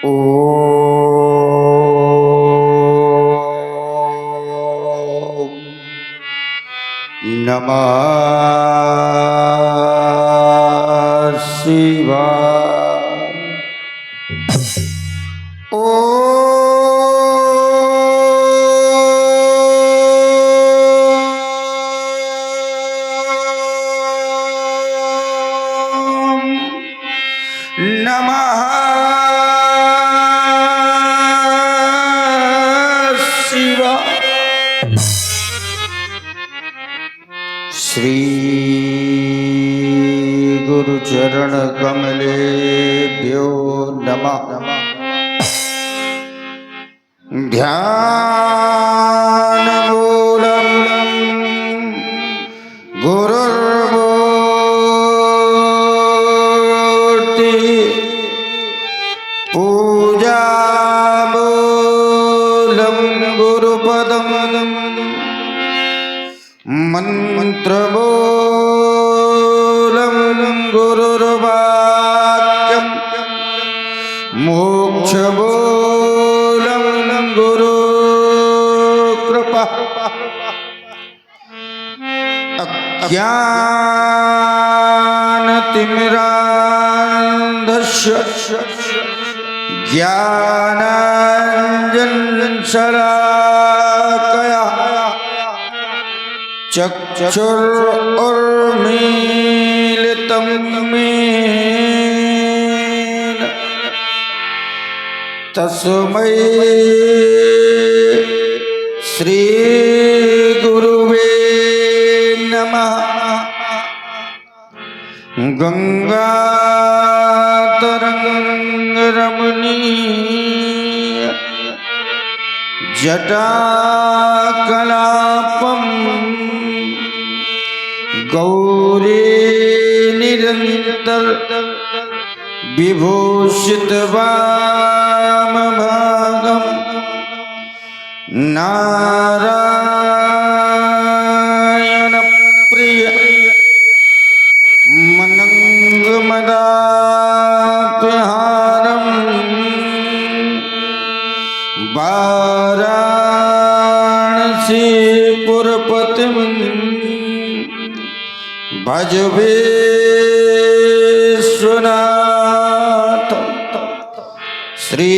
ओम नमः शिवाय। ओम नमः शिवाय। श्री गुरु चरण कमलेभ्यो नमः। ध्यान मूलम गुरुर्मूर्ति पूजा मूलम गुरुपदम मंत्र मूलम गुरुर्वाक्यम मोक्ष मूलम गुरु कृपा। अज्ञानतिमिरान्धस्य ज्ञानाञ्जनशलाकया चक्षुरुन्मीलितं येन तस्मै श्री गुरुवे नमः। गंगातरंगरमणीय जटाकलापं गौरी निरंतर विभूषित वामभागं नारायण प्रिय मनंगमदाप्यहारं वाराणसीपुरपतिं भज विश्वनाथ। श्री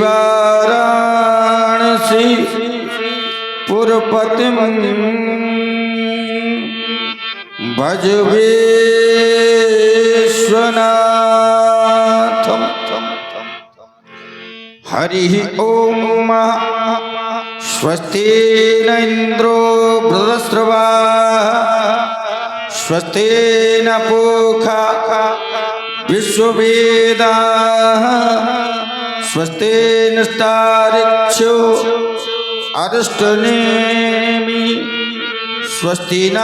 वाराणसी पुरपतिं भज विश्वनाथ। हरि ओम। स्वस्ति न इंद्रो बृहस्पतिर्वाः स्वस्ति न पूषा विश्ववेदाः स्वस्ति नस्तार्क्ष्यो अरिष्टनेमि स्वस्ति न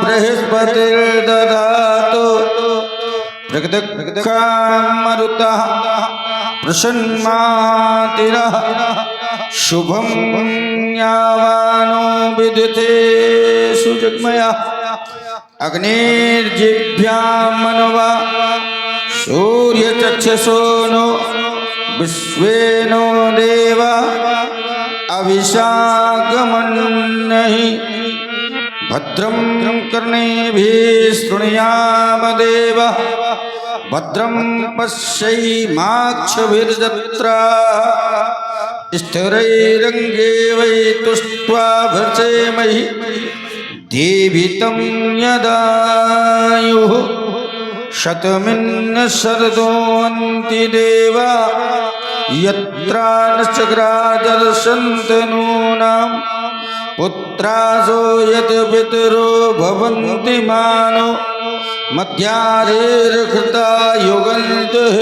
बृहस्पतिर्दधातु प्रकृतिकामरुतः प्रसन्नातिरः शुभं यावानो विद्युते सुजग्मया अग्निर्जिभ्यां मनवा सूर्यचक्षुषो नो विश्वेनो देवा अविशागमन्नहि भद्रं कर्णेभिः शृणुयाम देवः भद्रं पश्येमाक्षभिर्जत्राः स्थिरैरङ्गैस्तुष्ट्वा भर्त्सयेमहि देवितं यदायुः शतमिन्न शरदोऽन्ति देवा यत्र नश्चक्रादर्शन्तनूनां पुत्रासो यत् पितरो भवन्ति मानो मध्यारेर्कृता युगन्तः।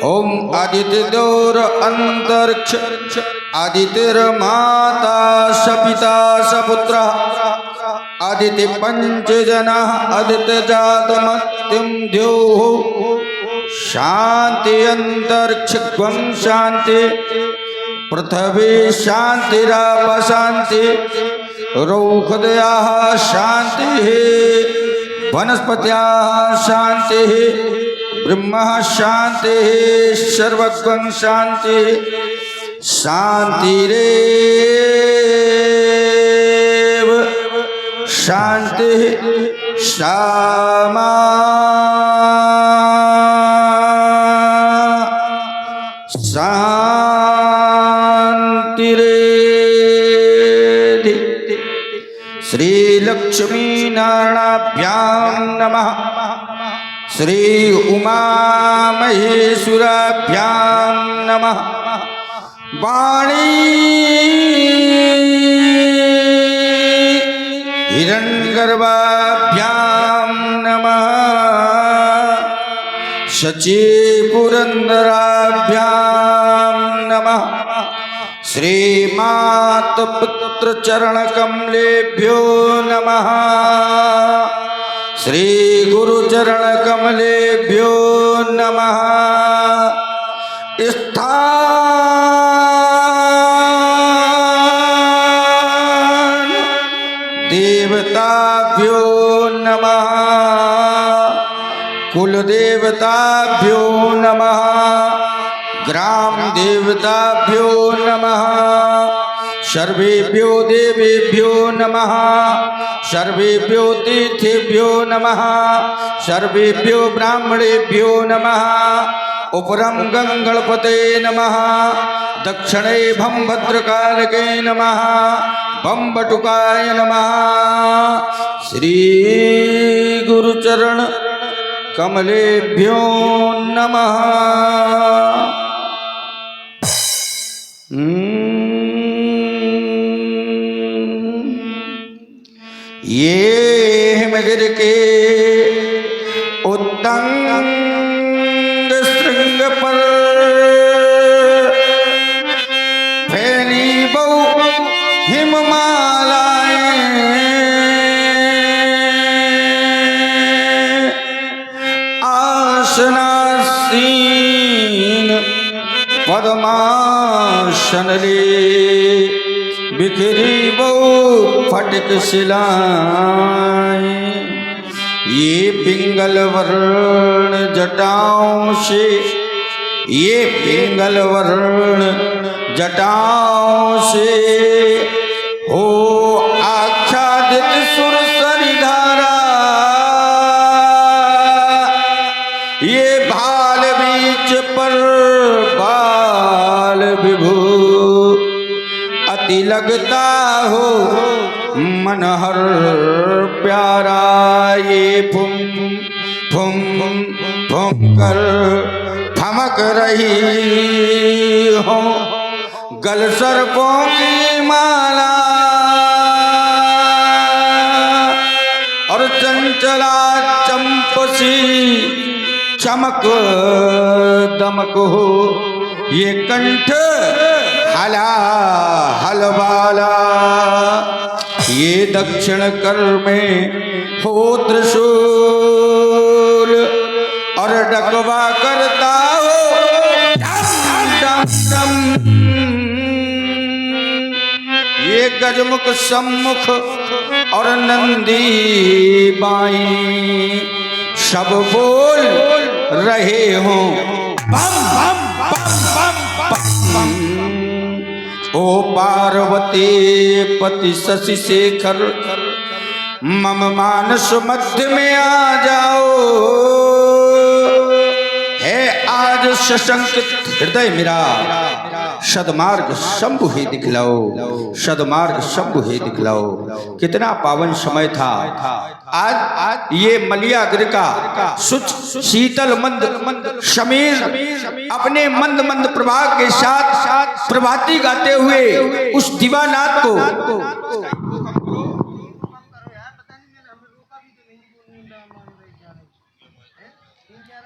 ओम आदित्यदोर अंतरिक्ष आदित्यर्माता सपिता सपुत्रः आदित्य पंचजनः आदित्यजातमत्यं द्योः शांति अंतरिक्षं शांति पृथ्वी शांतिराप शांति रौखदयाः शांतिः वनस्पत्याः शांतिः ब्रह्म शांति सर्वगं शांति शांतिरेव शांति सामा शांतिरेधि। श्री लक्ष्मी नारायणाभ्यां नमः। श्री उमा महेश्वराभ्यां नमः। वाणी हिरण्यगर्भाभ्यां नमः। शची पुरंदराभ्यां नमः। श्रीमात पुत्र चरण कमलेभ्यो नमः। श्री गुरु चरण कमलेभ्यो नमः। स्थान देवताभ्यो नमः। कुल देवताभ्यो नमः। ग्राम देवताभ्यो नमः। सर्वेभ्यो देवेभ्यो नमः। सर्वेभ्यो तीर्थेभ्यो नमः। सर्वेभ्यो ब्राह्मणेभ्यो नमः। उपरं गंगणपते नमः। दक्षिणे भं भद्रकालके नमः। भं बटुकाय नमः। श्री गुरुचरण कमलेभ्यो नमः। ये हिमगिरि के उत्तंग श्रृंग पर फैली बहु हिममालाएं। आसनासीन पद्मासन ले बिखरी बहु फटक शिलाएं। ये पिंगल वर्ण जटाओं से, ये पिंगल वर्ण जटाओं से हो आच्छादित सुरसरी धारा। ये भाल बीच पर बाल विभू अति लगता हो मनहर प्यारा। ये फुम फुम फुम कर थमक रही हो गल सर्पों की माला। और चंचला चंपसी चमक दमक हो ये कंठ हला हलवाला। ये दक्षिण कर में हो त्रिशूल और डकवा करता हो डम डम। ये गजमुख सम्मुख और नंदी बाई सब बोल रहे हो बम बम बम बम बम। ओ पार्वती पति शशि शेखर मम मानस मध्य में आ जाओ। है आज सशंकित हृदय मेरा सदमार्ग शंभु ही दिखलाओ। सदमार्ग शंभु ही दिखलाओ। कितना पावन समय था आज। ये मलियाग्र का सुच शीतल मंद शमीर अपने मंद मंद प्रभाव के साथ प्रभाती गाते हुए उस दीवानाथ को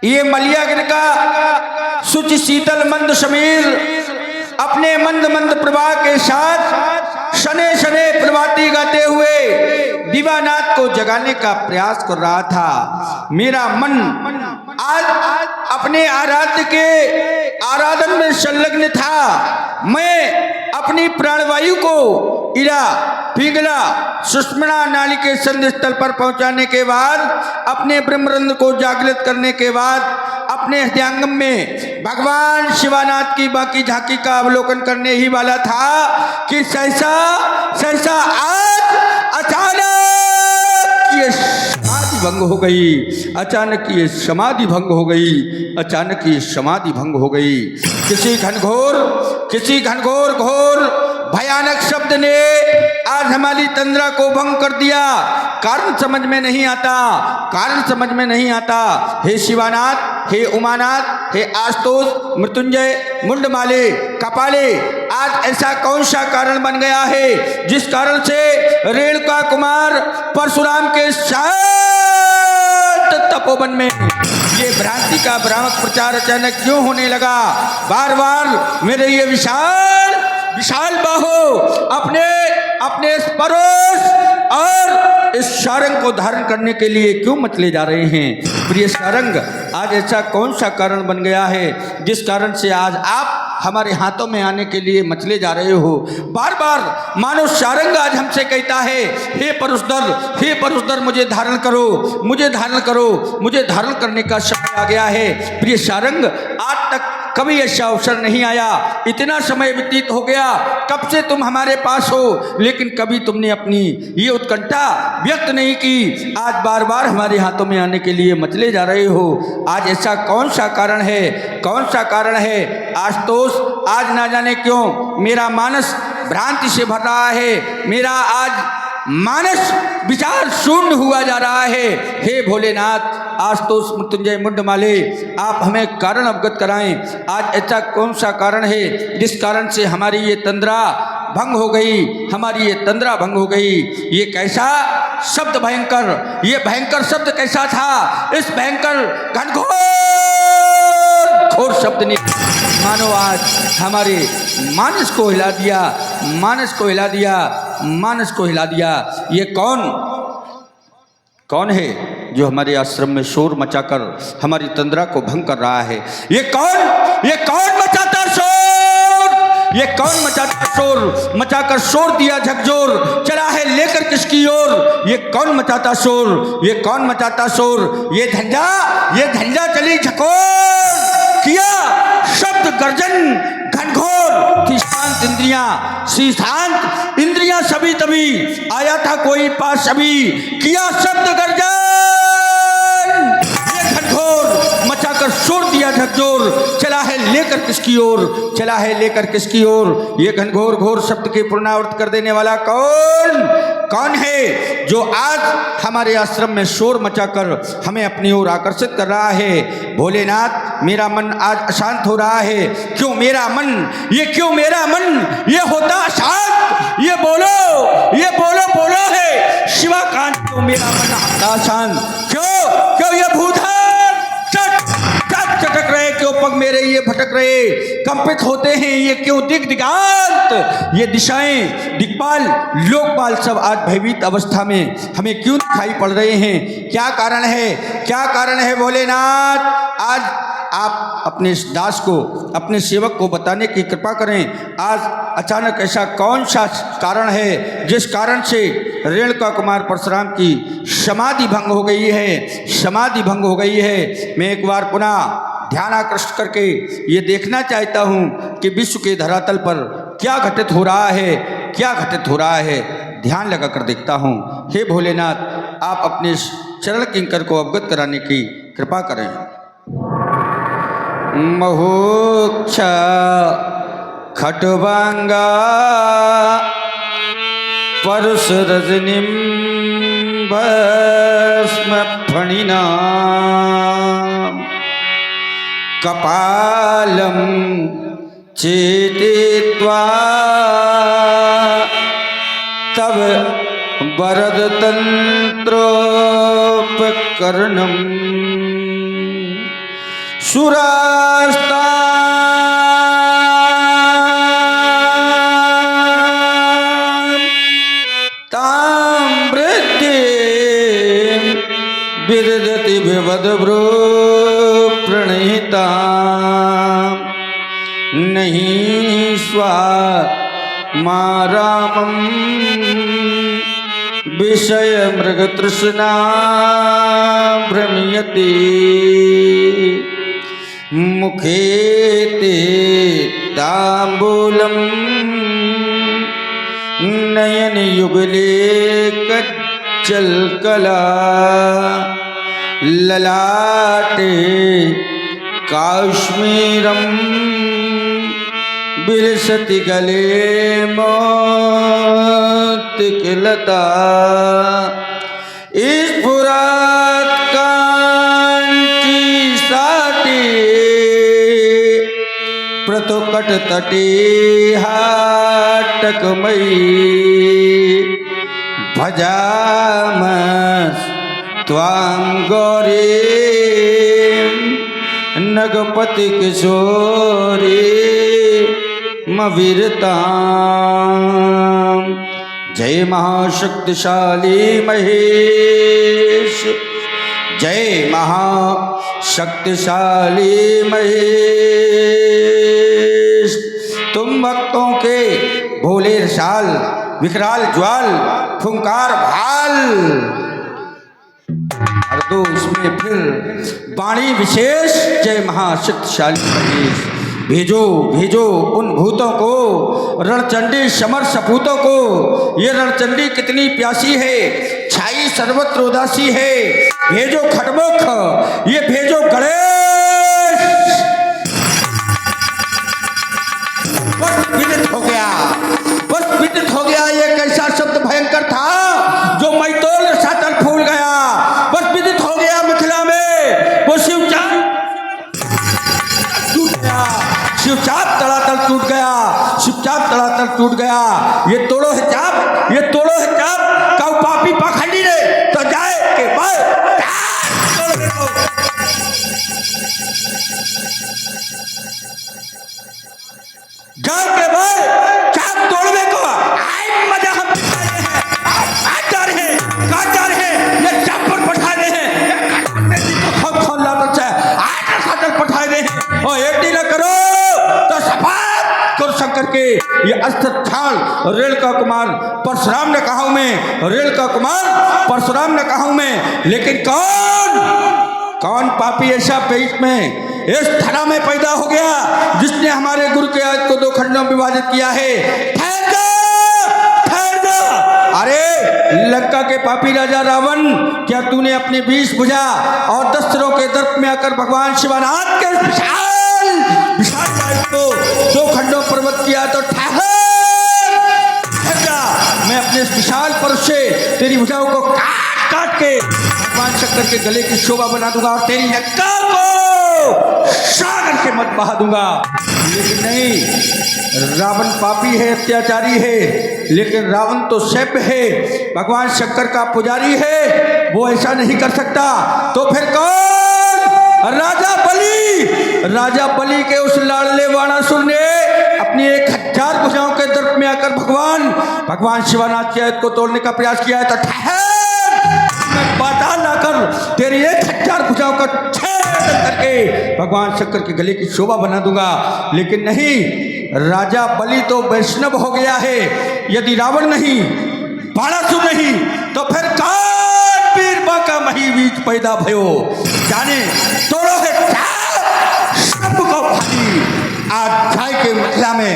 ये मलियाग्र का सुच शीतल मंद शमीर अपने मंद मंद प्रवाह के साथ शने शने प्रभाती गाते हुए दीवानाथ को जगाने का प्रयास कर रहा था। मेरा मन आज अपने आराध्य के आराधन में संलग्न था। मैं अपनी प्राणवायु को इरा पिंगला सुषुम्ना नाली के संधि स्थल पर पहुंचाने के बाद अपने ब्रह्मरंध्र को जागृत करने के बाद अपने हृदयांगम में भगवान शिवानाथ की बाकी झांकी का अवलोकन करने ही वाला था कि सहसा सहसा आज अचानक ये समाधि भंग हो गई, अचानक ये समाधि भंग हो गई, अचानक ये समाधि भंग हो गई। किसी घनघोर घोर भयानक शब्द ने आज हमारी तंद्रा को भंग कर दिया। कारण समझ में नहीं आता, कारण समझ में नहीं आता। हे शिवानाथ, हे उमानाथ, हे आशुतोष, मृत्युंजय, मुंडमाले, कपाले, आज ऐसा कौन सा कारण बन गया है जिस कारण से रेणुका कुमार परशुराम के शांत तपोवन में ये भ्रांति का भ्रामक प्रचार अचानक क्यों होने लगा? बार बार मेरे ये विशाल बाहु अपने इस परोस और इस सारंग को धारण करने के लिए क्यों मचले जा रहे हैं? प्रिय सारंग, आज ऐसा कौन सा कारण बन गया है जिस कारण से आज आप हमारे हाथों में आने के लिए मचले जा रहे हो? बार बार मानो सारंग आज हमसे कहता है, हे परुषदर, मुझे धारण करो, मुझे धारण करो, मुझे धारण करने का समय आ गया है। प्रिय सारंग, आज तक कभी ऐसा अवसर नहीं आया, इतना समय व्यतीत हो गया, कब से तुम हमारे पास हो, लेकिन कभी तुमने अपनी ये उत्कंठा व्यक्त नहीं की। आज बार बार हमारे हाथों में आने के लिए मचले जा रहे हो। आज ऐसा कौन सा कारण है, कौन सा कारण है? आशुतोष, आज ना जाने क्यों मेरा मानस भ्रांति से भर रहा है, मेरा आज मानस विचार शून्य हुआ जा रहा है। हे भोलेनाथ, आशुतोष, मृत्युंजय, मुंडमाले, आप हमें कारण अवगत कराएं। आज ऐसा कौन सा कारण है जिस कारण से हमारी ये तंद्रा भंग हो गई, हमारी ये तंद्रा भंग हो गई? ये कैसा शब्द भयंकर, ये भयंकर शब्द कैसा था? इस भयंकर घोर शब्द ने मानो आज हमारे मानस को हिला दिया, मानस को हिला दिया, मानस को हिला दिया। ये कौन है जो हमारे आश्रम में शोर मचाकर हमारी तंद्रा को भंग कर रहा है? ये कौन मचाता शोर? ये कौन मचाता शोर? मचाकर शोर दिया झकझोर, चला है लेकर किसकी ओर? ये कौन मचाता शोर? ये कौन मचाता शोर? ये झंझा चली झकोर, किया शब्द गर्जन घनघोर, थी शांत इंद्रियां सभी तभी, आया था कोई पास अभी, किया शब्द गर्जन, ये घनघोर मचाकर शोर दिया झकझोर, चला है लेकर किसकी ओर? चला है लेकर किसकी ओर? ये घनघोर शब्द के पुनरावृत्त कर देने वाला कौन है जो आज हमारे आश्रम में शोर मचाकर हमें अपनी ओर आकर्षित कर रहा है? भोलेनाथ, मेरा मन आज अशांत हो रहा है। क्यों मेरा मन, क्यों मेरा मन ये होता अशांत? ये बोलो है शिवाकांत, क्यों मेरा मन होता अशांत? क्यों ये भूधर चटक रहे, क्यों पग मेरे ये भटक रहे, कंपित होते हैं ये क्यों दिग्दिगांत? ये दिशाएं, दिक्पाल, लोकपाल सब आज भयभीत अवस्था में हमें क्यों दिखाई पड़ रहे हैं? क्या कारण है, क्या कारण है भोलेनाथ? आज आप अपने इस दास को, अपने सेवक को बताने की कृपा करें। आज अचानक ऐसा कौन सा कारण है जिस कारण से रेणुका कुमार परशुराम की समाधि भंग हो गई है, समाधि भंग हो गई है? मैं एक बार पुनः ध्यान आकृष्ट करके ये देखना चाहता हूँ कि विश्व के धरातल पर क्या घटित हो रहा है, क्या घटित हो रहा है। ध्यान लगा कर देखता हूँ। हे भोलेनाथ, आप अपने चरण किंकर को अवगत कराने की कृपा करें। महोक्षा खटवांगा परुष रजनीम भस्म फणिना कपालम चेतित्वा तब वरद तंत्रोपकरणम सुरास्ता ताम्रते विदधति विवदभ्रो प्रणीता नहीं स्वा मारामं विषय मृग तृष्णा भ्रमयति मुखे ते तांबूलम नयन युगले कच्चलकला ललाटे काश्मीरम बिलसति गले मोतिकलता स्फुरत कांची साटी प्रतुकट तटी हाटकमयी भजामः त्वां गौरी नगपति किशोरी मवीरतां। जय महाशक्तिशाली महेश, जय महाशक्तिशाली महेश। तुम भक्तों के भोले रसाल विकराल ज्वाल फुंकार भाल। और तो इसमें फिर वाणी विशेष जय महाशक्तिशाली महेश। भेजो भेजो उन भूतों को, रणचंडी समर सपूतों को। ये रणचंडी कितनी प्यासी है, छाई सर्वत्र उदासी है। भेजो खटमुख, ये भेजो गणेश। बस विदित हो गया, बस विदित हो गया। ये कैसा शब्द भयंकर था जो मैतोल सातल फूल गया। बस विदित हो गया मिथिला में वो शिवचाप टूट गया, शिवचाप तड़ातड़ टूट गया, शिवचाप तड़ातड़ टूट गया। ये तोड़ो है चाप, ये तोड़ो है चाप। काऊ पापी पाखंडी ने तो जाए के भाई जाओ के भाई चाप तोड़ने को आई मजा हम आज जा रहे हैं, कहाँ जा रहे हैं? ये चाप पर पठा रहे हैं, खोल खोल ला बच्चा आज सातल पठा रहे हैं। और एक दिन करो तो सफात कर शंकर के ये अस्त्र छाल रेणुका कुमार परशुराम ने कहा हूं मैं, रेणुका कुमार परशुराम ने कहा हूं मैं। लेकिन कौन कौन पापी ऐसा पेट में इस थना में पैदा हो गया जिसने हमारे गुरु के आज को दो खंडों में विभाजित किया है? ठहर जा, ठहर जा। अरे लंका के पापी राजा रावण, क्या तूने अपने विष बुझा और दस्त्रों के दर्प में आकर भगवान शिवनाथ के विशाल विशाल राज को दो खंडों पर्वत किया? तो ठहर जा, मैं अपने विशाल परश से तेरी भुजाओं को काट काट के भगवान शंकर के गले की शोभा बना दूंगा और तेरी नक्का को सागर के मत बहा दूंगा। लेकिन नहीं, रावण पापी है, अत्याचारी है, लेकिन रावण तो सभ्य है, भगवान शंकर का पुजारी है, वो ऐसा नहीं कर सकता। तो फिर कौन? राजा बलि। राजा बलि के उस लाडले बाणासुर ने अपनी 1000 भुजाओं के दर्प में आकर भगवान शिवनाथ की आयत को तोड़ने का प्रयास किया है। तो ठहर, मैं पाताल लाकर तेरी 1000 भुजाओं का करके भगवान शंकर के गले की शोभा बना दूंगा। लेकिन नहीं, राजा बलि तो वैष्णव हो गया है। यदि रावण नहीं, बाणासुर नहीं, तो फिर कौन वीर बांका मही बीच पैदा भयो? जाने तोड़ो है सबको भारी। आज जाय के मिथिला में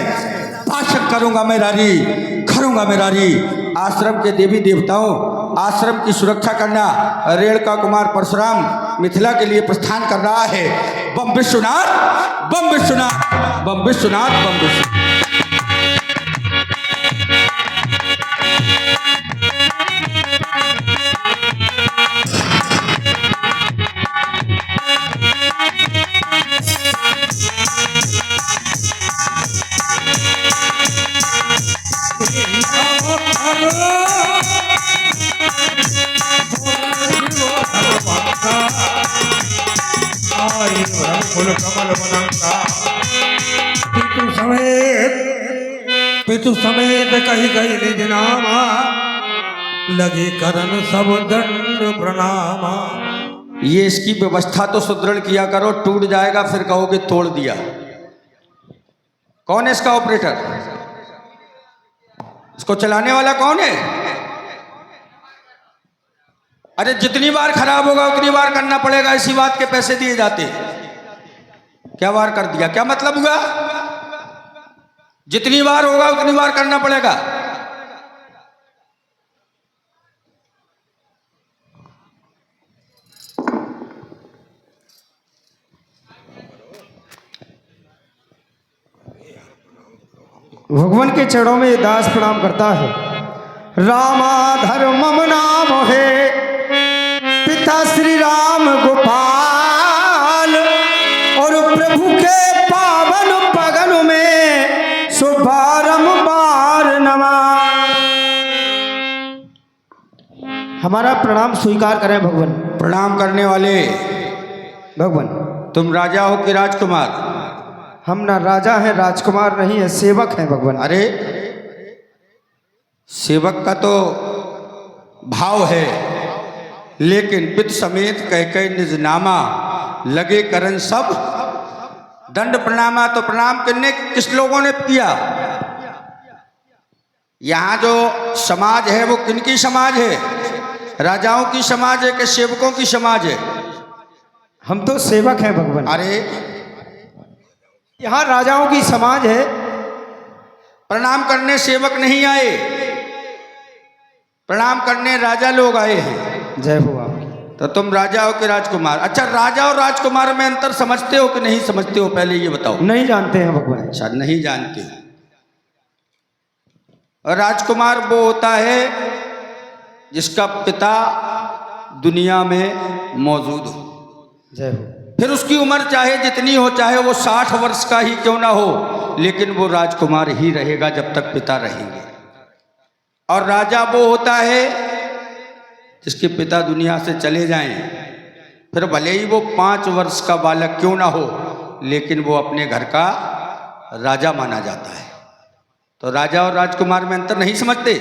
भाषण करूंगा मैं रारी, करूंगा मैं रारी। आश्रम के देवी देवताओं, आश्रम की सुरक्षा करना रेणुका कुमार परशुराम मिथिला के लिए प्रस्थान कर रहा है। बम विश्वनाथ, बम विश्वनाथ, बम विश्वनाथ, बम विश्वनाथ। पितु समेत कही कही निज नामा, लगे करन सब दंड प्रणामा। ये इसकी व्यवस्था तो सुदृढ़ किया करो, टूट जाएगा फिर कहोगे तोड़ दिया। कौन है इसका ऑपरेटर? उसको चलाने वाला कौन है? अरे जितनी बार खराब होगा उतनी बार करना पड़ेगा, इसी बात के पैसे दिए जाते। क्या बार कर दिया, क्या मतलब हुआ? जितनी बार होगा उतनी बार करना पड़ेगा। भगवान के चरणों में दास प्रणाम करता है। रामा धर्मम नाम है, पिता श्री राम गोपाल, और प्रभु के पावन पगन में शुभारंभार नमः। हमारा प्रणाम स्वीकार करें भगवान। प्रणाम करने वाले भगवान, तुम राजा हो कि राजकुमार? हम ना राजा हैं, राजकुमार नहीं है, सेवक हैं भगवान। अरे सेवक का तो भाव है, लेकिन पित समेत कह कह निज नामा, लगे करन सब दंड प्रणामा। तो प्रणाम करने किस लोगों ने किया? यहाँ जो समाज है वो किनकी समाज है? राजाओं की समाज है कि सेवकों की समाज है? हम तो सेवक हैं भगवान। अरे यहाँ राजाओं की समाज है। प्रणाम करने सेवक नहीं आए, प्रणाम करने राजा लोग आए हैं। जय हो आपकी। तो तुम राजा हो कि राजकुमार? अच्छा, राजा और राजकुमार में अंतर समझते हो कि नहीं समझते हो, पहले ये बताओ। नहीं जानते हैं भगवान। अच्छा, नहीं जानते। और राजकुमार वो होता है जिसका पिता दुनिया में मौजूद हो। जय हो। फिर उसकी उम्र चाहे जितनी हो, चाहे वो 60 वर्ष का ही क्यों ना हो, लेकिन वो राजकुमार ही रहेगा जब तक पिता रहेंगे। और राजा वो होता है जिसके पिता दुनिया से चले जाएं, फिर भले ही वो 5 वर्ष का बालक क्यों ना हो, लेकिन वो अपने घर का राजा माना जाता है। तो राजा और राजकुमार में अंतर नहीं समझते?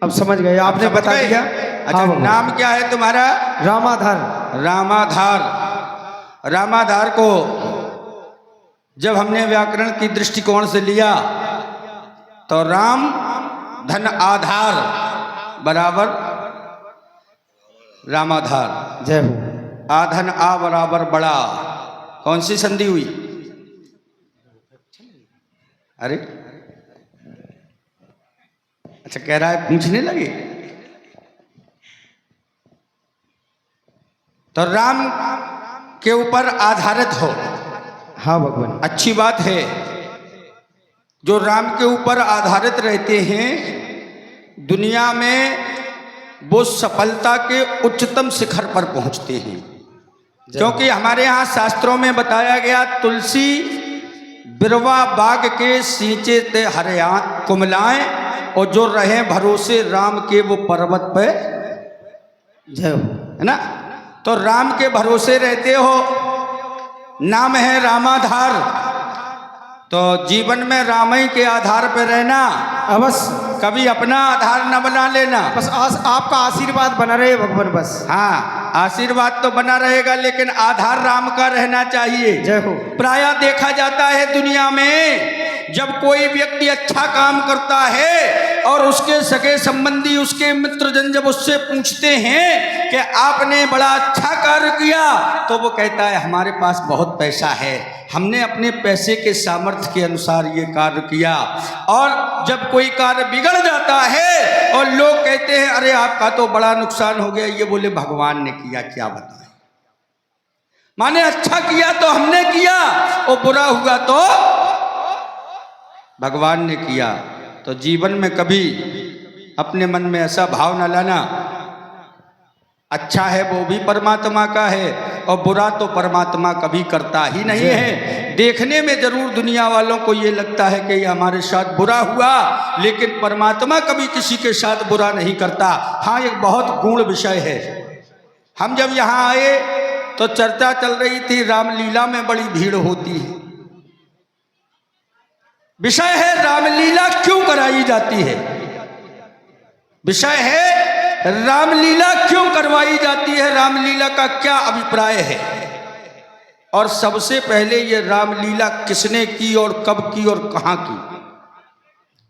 अब समझ गए, आपने बता दिया। अच्छा, हाँ, नाम क्या है तुम्हारा? रामाधार। रामाधार। रामाधार को जब हमने व्याकरण की दृष्टिकोण से लिया तो राम धन आधार बराबर रामाधार। जय हो। आधन आ बराबर बड़ा। कौन सी संधि हुई? अरे अच्छा, कह रहा है पूछने लगे। तो राम के ऊपर आधारित हो। हाँ भगवान। अच्छी बात है। जो राम के ऊपर आधारित रहते हैं, दुनिया में वो सफलता के उच्चतम शिखर पर पहुंचते हैं। क्योंकि हमारे यहाँ शास्त्रों में बताया गया, तुलसी बिरवा बाग के सींचे ते हरिया कुमलाएं, और जो रहे भरोसे राम के वो पर्वत पे। जय हो। है ना? तो राम के भरोसे रहते हो, नाम है रामाधार। तो जीवन में राम ही के आधार पर रहना, अवश्य। कभी अपना आधार न बना लेना। बस आपका आशीर्वाद बना रहे भगवान बस। हाँ, आशीर्वाद तो बना रहेगा, लेकिन आधार राम का रहना चाहिए। जय हो। प्रायः देखा जाता है दुनिया में, जब कोई व्यक्ति अच्छा काम करता है और उसके सगे संबंधी, उसके मित्रजन जब उससे पूछते हैं कि आपने बड़ा अच्छा कार्य किया, तो वो कहता है हमारे पास बहुत पैसा है, हमने अपने पैसे के सामर्थ्य के अनुसार ये कार्य किया। और जब कोई कार्य बिगड़ जाता है और लोग कहते हैं अरे आपका तो बड़ा नुकसान हो गया, ये बोले भगवान ने किया, क्या बताएं। माने अच्छा किया तो हमने किया, और बुरा हुआ तो भगवान ने किया। तो जीवन में कभी अपने मन में ऐसा भाव न लाना, अच्छा है वो भी परमात्मा का है, और बुरा तो परमात्मा कभी करता ही नहीं है। देखने में जरूर दुनिया वालों को ये लगता है कि ये हमारे साथ बुरा हुआ, लेकिन परमात्मा कभी किसी के साथ बुरा नहीं करता। हाँ, एक बहुत गूढ़ विषय है। हम जब यहाँ आए तो चर्चा चल रही थी, रामलीला में बड़ी भीड़ होती है। विषय है रामलीला क्यों कराई जाती है, विषय है रामलीला क्यों करवाई जाती है, रामलीला का क्या अभिप्राय है, और सबसे पहले ये रामलीला किसने की और कब की और कहाँ की।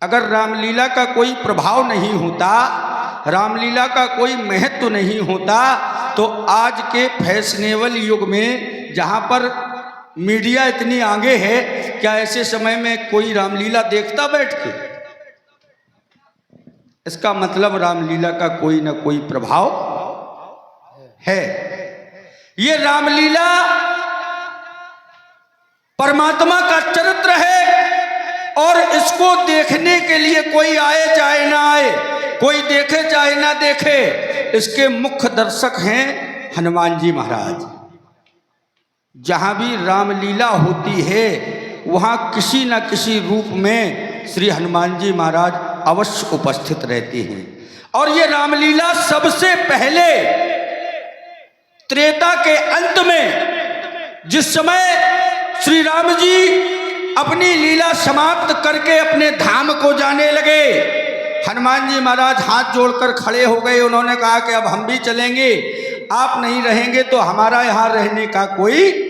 अगर रामलीला का कोई प्रभाव नहीं होता, रामलीला का कोई महत्व नहीं होता, तो आज के फैशनेबल युग में जहाँ पर मीडिया इतनी आगे है, क्या ऐसे समय में कोई रामलीला देखता बैठ के? इसका मतलब रामलीला का कोई ना कोई प्रभाव है। ये रामलीला परमात्मा का चरित्र है और इसको देखने के लिए कोई आए चाहे ना आए, कोई देखे चाहे ना देखे, इसके मुख्य दर्शक हैं हनुमान जी महाराज। जहां भी रामलीला होती है वहां किसी न किसी रूप में श्री हनुमान जी महाराज अवश्य उपस्थित रहते हैं। और ये रामलीला सबसे पहले त्रेता के अंत में, जिस समय श्री राम जी अपनी लीला समाप्त करके अपने धाम को जाने लगे, हनुमान जी महाराज हाथ जोड़कर खड़े हो गए। उन्होंने कहा कि अब हम भी चलेंगे, आप नहीं रहेंगे तो हमारा यहाँ रहने का कोई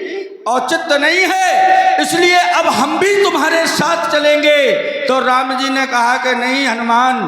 औचित्य नहीं है, इसलिए अब हम भी तुम्हारे साथ चलेंगे। तो राम जी ने कहा कि नहीं हनुमान,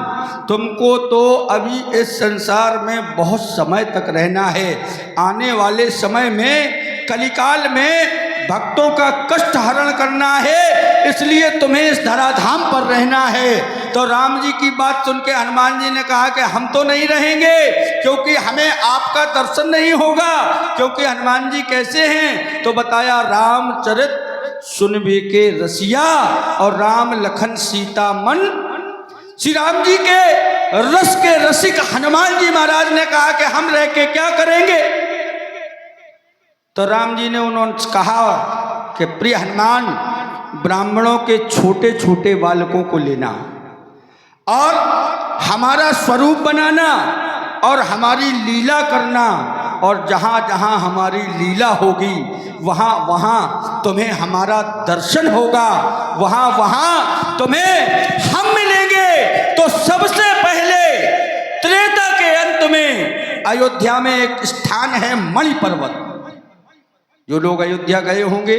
तुमको तो अभी इस संसार में बहुत समय तक रहना है, आने वाले समय में कलिकाल में भक्तों का कष्ट हरण करना है, इसलिए तुम्हें इस धराधाम पर रहना है। तो राम जी की बात सुन के हनुमान जी ने कहा कि हम तो नहीं रहेंगे, क्योंकि हमें आपका दर्शन नहीं होगा। क्योंकि हनुमान जी कैसे हैं तो बताया, रामचरित सुनबे के रसिया और राम लखन सीता मन। श्री राम जी के रस के रसिक हनुमान जी महाराज ने कहा कि हम रह के क्या करेंगे। तो राम जी ने उन्होंने कहा कि प्रिय हनुमान, ब्राह्मणों के छोटे छोटे बालकों को लेना और हमारा स्वरूप बनाना और हमारी लीला करना, और जहाँ जहाँ हमारी लीला होगी वहाँ वहाँ तुम्हें हमारा दर्शन होगा, वहाँ वहाँ तुम्हें हम मिलेंगे। तो सबसे पहले त्रेता के अंत में अयोध्या में एक स्थान है मणि पर्वत। जो लोग अयोध्या गए होंगे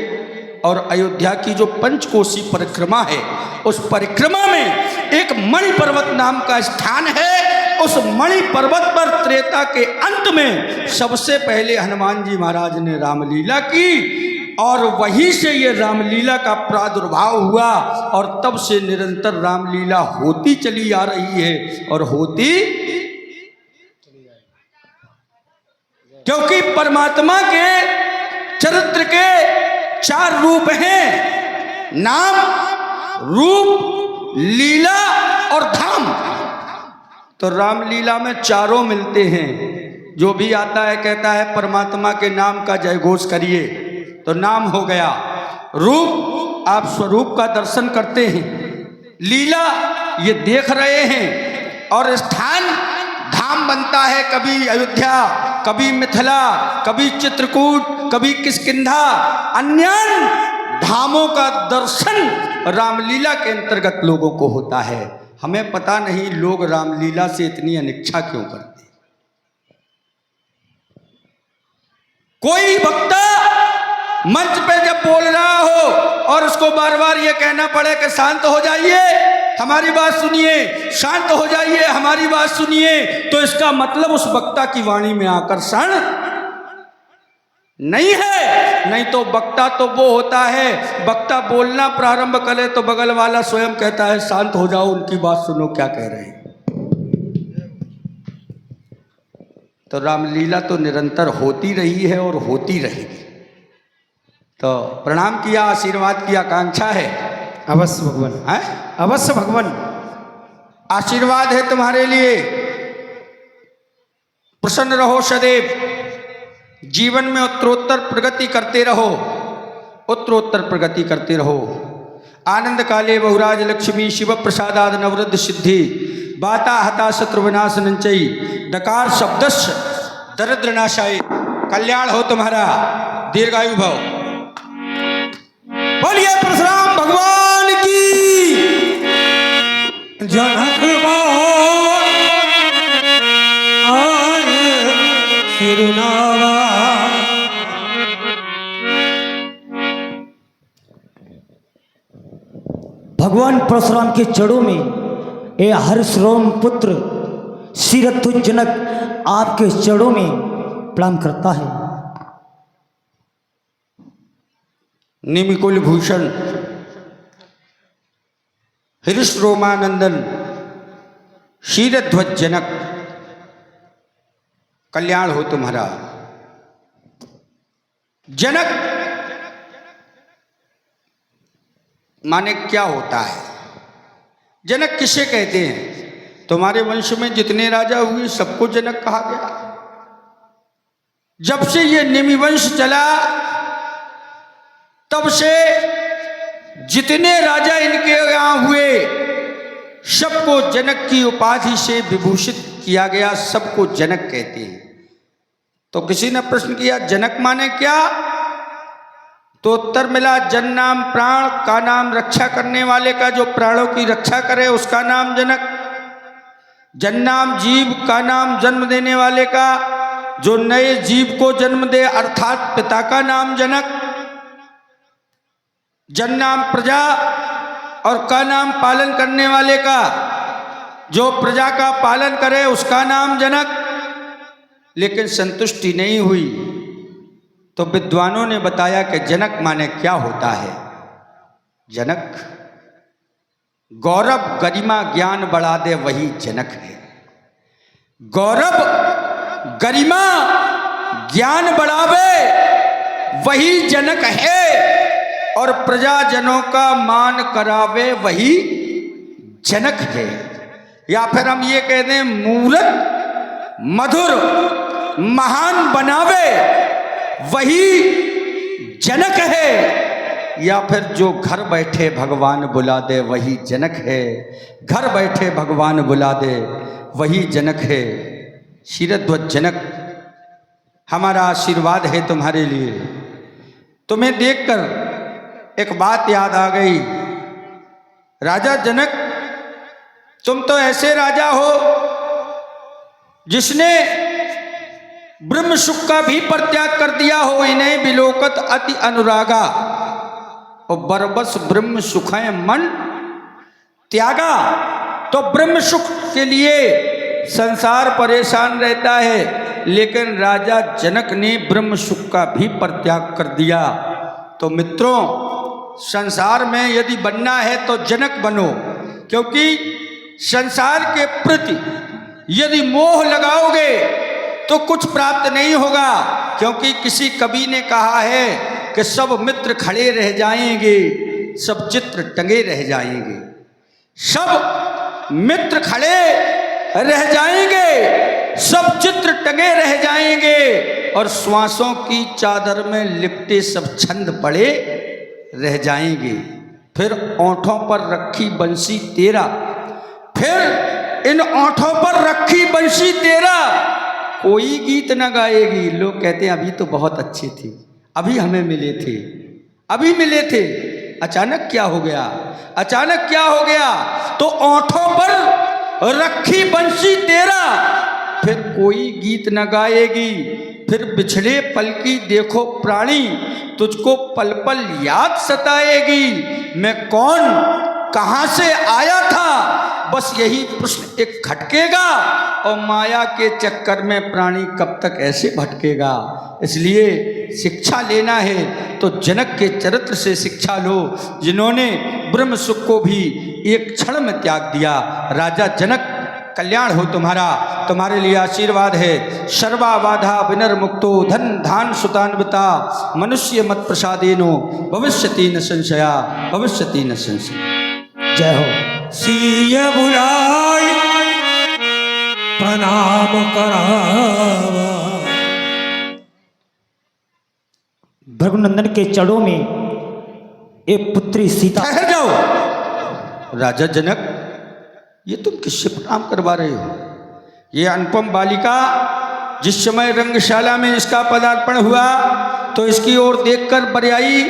और अयोध्या की जो पंचकोशी परिक्रमा है, उस परिक्रमा में एक मणि पर्वत नाम का स्थान है। उस मणि पर्वत पर त्रेता के अंत में सबसे पहले हनुमान जी महाराज ने रामलीला की, और वहीं से ये रामलीला का प्रादुर्भाव हुआ, और तब से निरंतर रामलीला होती चली आ रही है और होती, क्योंकि परमात्मा के चरित्र के 4 रूप हैं, नाम, रूप, लीला और धाम। तो रामलीला में चारों मिलते हैं। जो भी आता है कहता है परमात्मा के नाम का जयघोष करिए, तो नाम हो गया। रूप, आप स्वरूप का दर्शन करते हैं। लीला, ये देख रहे हैं। और स्थान, धाम बनता है, कभी अयोध्या, कभी मिथिला, कभी चित्रकूट, कभी किष्किंधा, अन्य धामों का दर्शन रामलीला के अंतर्गत लोगों को होता है। हमें पता नहीं लोग रामलीला से इतनी अनिच्छा क्यों करते। कोई वक्ता मंच पे जब बोल रहा हो और उसको बार बार ये कहना पड़े कि शांत हो जाइए, हमारी बात सुनिए, शांत हो जाइए, हमारी बात सुनिए, तो इसका मतलब उस वक्ता की वाणी में आकर्षण नहीं है। नहीं तो वक्ता तो वो होता है, वक्ता बोलना प्रारंभ करे तो बगल वाला स्वयं कहता है शांत हो जाओ, उनकी बात सुनो क्या कह रहे हैं। तो रामलीला तो निरंतर होती रही है और होती रहेगी। तो प्रणाम किया, आशीर्वाद की आकांक्षा है। अवश्य भगवान, है अवश्य भगवान, आशीर्वाद है तुम्हारे लिए। प्रसन्न रहो सदैव, जीवन में उत्तरोत्तर प्रगति करते रहो, उत्तरोत्तर प्रगति करते रहो। आनंद काले बहुराज लक्ष्मी शिव प्रसादाद नवरद सिद्धि बाता हता शत्रु विनाश नंचई डकार शब्दस्य दरिद्र नाशाय। कल्याण हो तुम्हारा, दीर्घायु भव। बोलिए परशुराम भगवान की। जनक सिरुनावा भगवान परशुराम के चरणों में ए हर्षरोम पुत्र श्रीरथ जनक आपके चरणों में प्रणाम करता है। निमिकुल भूषण हृष रोमानंदन क्षीरध्वज जनक, कल्याण हो तुम्हारा। जनक माने क्या होता है? जनक किसे कहते हैं? तुम्हारे वंश में जितने राजा हुए सबको जनक कहा गया। जब से ये निमि वंश चला तब से जितने राजा इनके यहां हुए सबको जनक की उपाधि से विभूषित किया गया, सबको जनक कहते हैं। तो किसी ने प्रश्न किया जनक माने क्या? तो उत्तर मिला जन नाम प्राण, का नाम रक्षा करने वाले का, जो प्राणों की रक्षा करे उसका नाम जनक। जन नाम जीव, का नाम जन्म देने वाले का, जो नए जीव को जन्म दे अर्थात पिता का नाम जनक। जन नाम प्रजा और का नाम पालन करने वाले का, जो प्रजा का पालन करे उसका नाम जनक। लेकिन संतुष्टि नहीं हुई तो विद्वानों ने बताया कि जनक माने क्या होता है। जनक गौरव गरिमा ज्ञान बढ़ा दे वही जनक है। गौरव गरिमा ज्ञान बढ़ावे वही जनक है, और प्रजाजनों का मान करावे वही जनक है। या फिर हम ये कह दें मूरत मधुर महान बनावे वही जनक है। या फिर जो घर बैठे भगवान बुला दे वही जनक है। घर बैठे भगवान बुला दे वही जनक है। क्षीरध्वज जनक हमारा आशीर्वाद है तुम्हारे लिए। तुम्हें देखकर एक बात याद आ गई। राजा जनक, तुम तो ऐसे राजा हो जिसने ब्रह्म सुख का भी परित्याग कर दिया हो। इन्हें बिलोकत अति अनुरागा, और बरबस ब्रह्म सुख है मन त्यागा। तो ब्रह्म सुख के लिए संसार परेशान रहता है, लेकिन राजा जनक ने ब्रह्म सुख का भी परित्याग कर दिया। तो मित्रों, संसार में यदि बनना है तो जनक बनो, क्योंकि संसार के प्रति यदि मोह लगाओगे तो कुछ प्राप्त नहीं होगा। क्योंकि किसी कवि ने कहा है कि सब मित्र खड़े रह जाएंगे, सब चित्र टंगे रह जाएंगे। सब मित्र खड़े रह जाएंगे, सब चित्र टंगे रह जाएंगे, और श्वासों की चादर में लिपटे सब छंद पड़े रह जाएंगे। फिर ओंठों पर रखी बंसी तेरा, फिर इन ओंठों पर रखी बंसी तेरा कोई गीत न गाएगी। लोग कहते हैं अभी तो बहुत अच्छे थे, अभी हमें मिले थे, अभी मिले थे, अचानक क्या हो गया, अचानक क्या हो गया। तो ओंठों पर रखी बंसी तेरा फिर कोई गीत न गाएगी। फिर बिछड़े पल की देखो प्राणी, तुझको पल पल याद सताएगी। मैं कौन, कहाँ से आया था, बस यही प्रश्न एक खटकेगा, और माया के चक्कर में प्राणी कब तक ऐसे भटकेगा। इसलिए शिक्षा लेना है तो जनक के चरित्र से शिक्षा लो, जिन्होंने ब्रह्म सुख को भी एक क्षण में त्याग दिया। राजा जनक, कल्याण हो तुम्हारा, तुम्हारे लिए आशीर्वाद है। सर्वा बाधा विनर्मुक्तो धन धान सुतान्विता, मनुष्य मत प्रसादेनो भविष्यति न संशया, भविष्यति न संशय। जय हो। सिय बुलाय प्रणाम करावा, भृगुनंदन के चरणों में एक पुत्री सीता। ठहर जाओ राजा जनक, ये तुम किससे प्रणाम करवा रहे हो? ये अनुपम बालिका जिस समय रंगशाला में इसका पदार्पण हुआ तो इसकी ओर देखकर बरियाई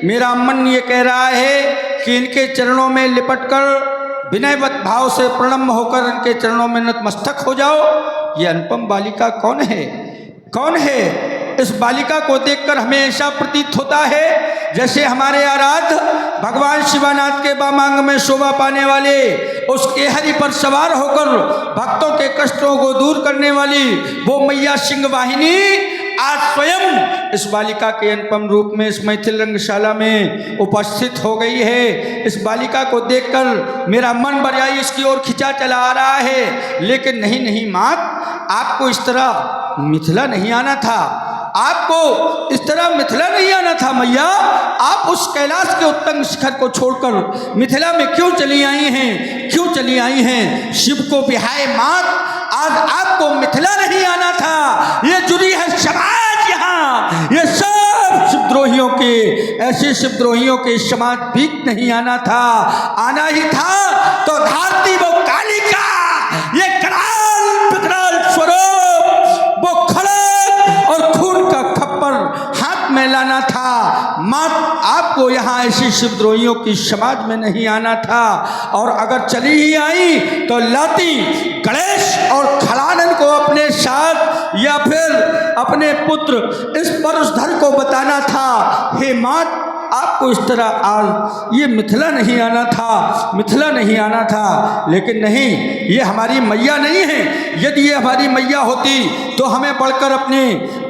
मेरा मन ये कह रहा है कि इनके चरणों में लिपटकर विनयवत भाव से प्रणम्य होकर इनके चरणों में नतमस्तक हो जाओ। ये अनुपम बालिका कौन है? कौन है? इस बालिका को देखकर हमें ऐसा प्रतीत होता है जैसे हमारे आराध्य भगवान शिवानाथ के वामांग में शोभा पाने वाले उसके हरि पर सवार होकर भक्तों के कष्टों को दूर करने वाली वो मैया सिंह वाहिनी आज स्वयं इस बालिका के अनुपम रूप में इस मैथिल रंगशाला में उपस्थित हो गई है। इस बालिका को देखकर मेरा मन बरियाई इसकी ओर खिंचा चला आ रहा है, लेकिन नहीं नहीं माँ, आपको इस तरह मिथिला नहीं आना था, आपको इस तरह मिथिला नहीं आना था मैया। आप उस कैलाश के उत्तंग शिखर को छोड़कर मिथिला में क्यों चली आई हैं, क्यों चली आई हैं? शिव को बिहाए मात, आज आपको मिथिला नहीं आना था। ये जुड़ी है समाज यहाँ, ये सब शिवद्रोहियों के, ऐसे शिवद्रोहियों के समाज बीच नहीं आना था। आना ही था तो धारती वो कालिका, ये कराल विकराल स्वरूप, वो खड़ग और खून का खप्पर हाथ में लाना था। मात, आपको यहाँ ऐसी शिवद्रोहियों की समाज में नहीं आना था। और अगर चली ही आई तो लाती गणेश और खलानन को अपने साथ या फिर अपने पुत्र इस परशुधर को बताना था, हे मात, आपको इस तरह आज ये मिथिला नहीं आना था, मिथिला नहीं आना था। लेकिन नहीं, ये हमारी मैया नहीं है। यदि ये हमारी मैया होती तो हमें बढ़कर अपने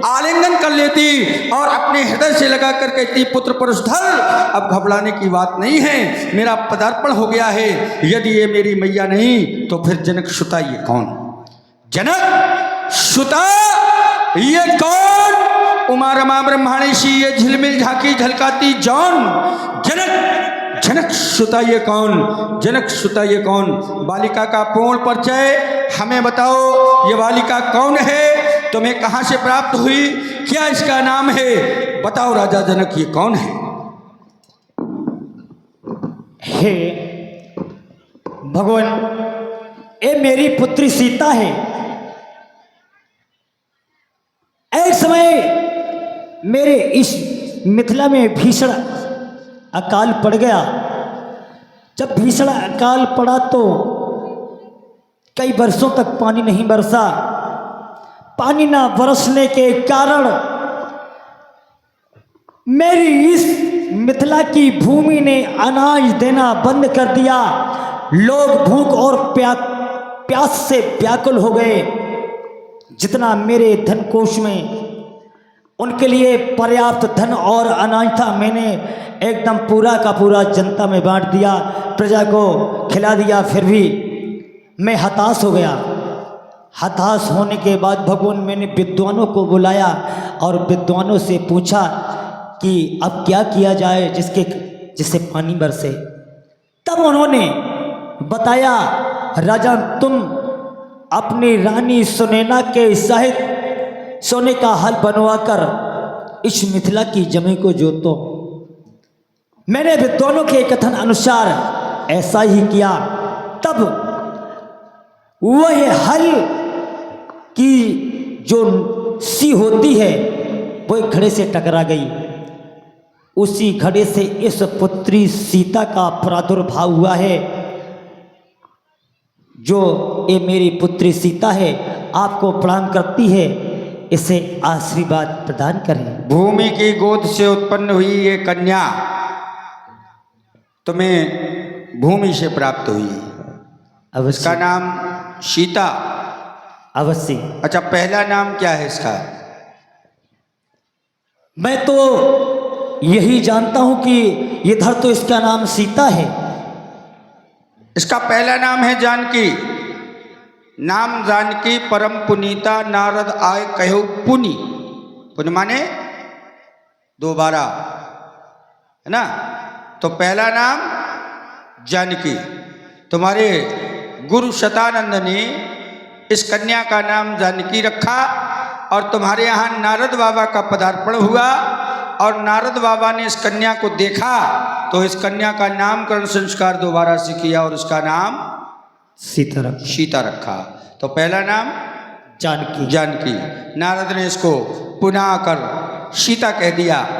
आलिंगन कर लेती और अपने हृदय से लगा कर कहती, पुत्र परशुधर, अब घबराने की बात नहीं है, मेरा पदार्पण हो गया है। यदि ये मेरी मैया नहीं तो फिर जनक सुता ये कौन? जनक सुता ये कौन? उमा रमा ब्रह्माणी सी ये झिलमिल झांकी झलकाती जौन? जनक, जनक सुता ये कौन? जनक सुता ये कौन? बालिका का पूर्ण परिचय हमें बताओ। ये बालिका कौन है, तुम्हें कहाँ से प्राप्त हुई, क्या इसका नाम है? बताओ राजा जनक, ये कौन है? हे भगवान, ये मेरी पुत्री सीता है। एक समय मेरे इस मिथिला में भीषण अकाल पड़ गया। जब भीषण अकाल पड़ा तो कई वर्षों तक पानी नहीं बरसा। पानी ना बरसने के कारण मेरी इस मिथिला की भूमि ने अनाज देना बंद कर दिया। लोग भूख और प्यास से व्याकुल हो गए। जितना मेरे धन कोष में उनके लिए पर्याप्त धन और अनाज था, मैंने एकदम पूरा का पूरा जनता में बांट दिया, प्रजा को खिला दिया। फिर भी मैं हताश हो गया। हताश होने के बाद भगवान, मैंने विद्वानों को बुलाया और विद्वानों से पूछा कि अब क्या किया जाए जिससे पानी बरसे। तब उन्होंने बताया, राजा, तुम अपनी रानी सुनैना के सहित सोने का हल बनवाकर इस मिथिला की जमीन को जोतो। मैंने विद्वानों के कथन अनुसार ऐसा ही किया। तब वह हल की जो सी होती है वो एक घड़े से टकरा गई। उसी घड़े से इस पुत्री सीता का प्रादुर्भाव हुआ है। जो ये मेरी पुत्री सीता है, आपको प्रणाम करती है, इसे आशीर्वाद प्रदान करें। भूमि की गोद से उत्पन्न हुई ये कन्या तुम्हें भूमि से प्राप्त हुई। अवश्य। इसका नाम सीता? अवश्य। अच्छा, पहला नाम क्या है इसका? मैं तो यही जानता हूं कि इधर तो इसका नाम सीता है। इसका पहला नाम है जानकी। नाम जानकी परम पुनीता नारद आय कहो पुनि। पुनि माने दोबारा, है ना? तो पहला नाम जानकी। तुम्हारे गुरु शतानंद ने इस कन्या का नाम जानकी रखा और तुम्हारे यहाँ नारद बाबा का पदार्पण हुआ और नारद बाबा ने इस कन्या को देखा तो इस कन्या का नामकरण संस्कार दोबारा से किया और उसका नाम सीता रखा। तो पहला नाम जानकी। नारद ने इसको पुनः कर सीता कह दिया।